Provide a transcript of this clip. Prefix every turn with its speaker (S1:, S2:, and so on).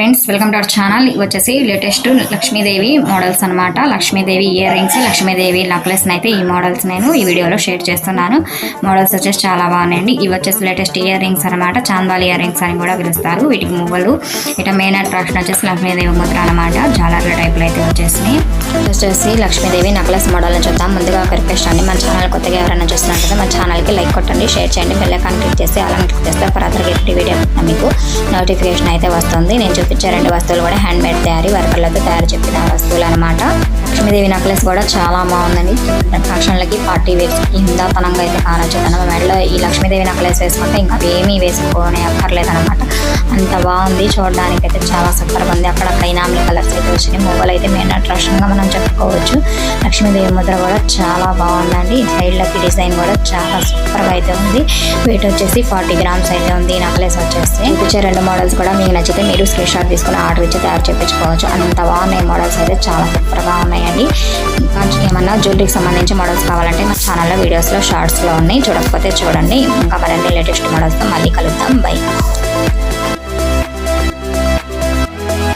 S1: Friends, welcome to our channel. ఇవి వచ్చేసి latest Lakshmidevi models అనమాట. Lakshmidevi ear rings, Lakshmidevi necklace అయితే ఈ మోడల్స్ నేను ఈ వీడియోలో షేర్ చేస్తున్నాను. మోడల్స్ వచ్చేసి చాలా బాగున్నాయండి. ఇవి వచ్చేసి లేటెస్ట్ ఇయర్ రింగ్స్ అనమాట. చాందాలి ఇయర్ రింగ్స్ అని కూడా పిలుస్తారు. వీటికి మువ్వలు, ఇట మెయిన్ అట్రాక్షన్ వచ్చేసి లక్ష్మీదేవి ముద్ర అనమాట. జాలర్ల టైప్లో అయితే వచ్చేసి లక్ష్మీదేవి నెక్లెస్ మోడల్ అని చూద్దాం. ముందుగా ఒక రిక్వెస్ట్ అండి, మన ఛానల్ కొత్తగా ఎవరైనా చూస్తున్నట్లయితే మన ఛానల్కి లైక్ కొట్టండి, షేర్ చేయండి, బెల్ ఐకాన్ క్లిక్ చేసి అలాగే క్లిక్ చేస్తే ఫర్దర్ గిఫ్ట్ వీడియో మీకు నోటిఫికేషన్ అయితే వస్తుంది. నేను చూపించే రెండు వస్తువులు కూడా హ్యాండ్ మేడ్ తయారీ వర్కర్లతో తయారు చెప్పిన వస్తువులు అనమాట. లక్ష్మీదేవి నెక్లెస్ కూడా చాలా బాగుందండి. ఫంక్షన్లకి, పార్టీ వేర్స్కి హిందాతనంగా అయితే కానొచ్చు. తన మెడలో ఈ లక్ష్మీదేవి నెక్లెస్ వేసుకుంటే ఇంకా ఏమీ వేసుకోనే అక్కర్లేదు అనమాట. అంత బాగుంది, చూడడానికి అయితే చాలా సూపర్గా ఉంది. అక్కడ కైనామిల్ కలర్స్ అయితే వచ్చినాయి. మొబైల్ అయితే మెయిన్ అట్రాక్షన్గా మనం చెప్పుకోవచ్చు. లక్ష్మీదేవి ముద్ర కూడా చాలా బాగుందండి. సైడ్లకి డిజైన్ కూడా చాలా సూపర్గా అయితే ఉంది. వెయిట్ వచ్చేసి 40 గ్రామ్స్ అయితే ఉంది. ఈ నెక్లెస్ వచ్చేసి చూపించే రెండు మోడల్స్ కూడా మీకు నచ్చితే మీరు స్క్రీన్ షాట్ తీసుకుని ఆర్డర్ ఇచ్చి తయారు చేయించుకోవచ్చు. అంత బాగున్నాయి మోడల్స్ అయితే, చాలా సూపర్గా ఉన్నాయండి. ఏమన్నా జ్యువెలరీకి సంబంధించి మోడల్స్ కావాలంటే మా ఛానల్లో వీడియోస్లో షార్ట్స్లో ఉన్నాయి, చూడకపోతే చూడండి. ఇంకా మరిన్ని లేటెస్ట్ మోడల్స్తో మళ్ళీ కలుద్దాం. బై.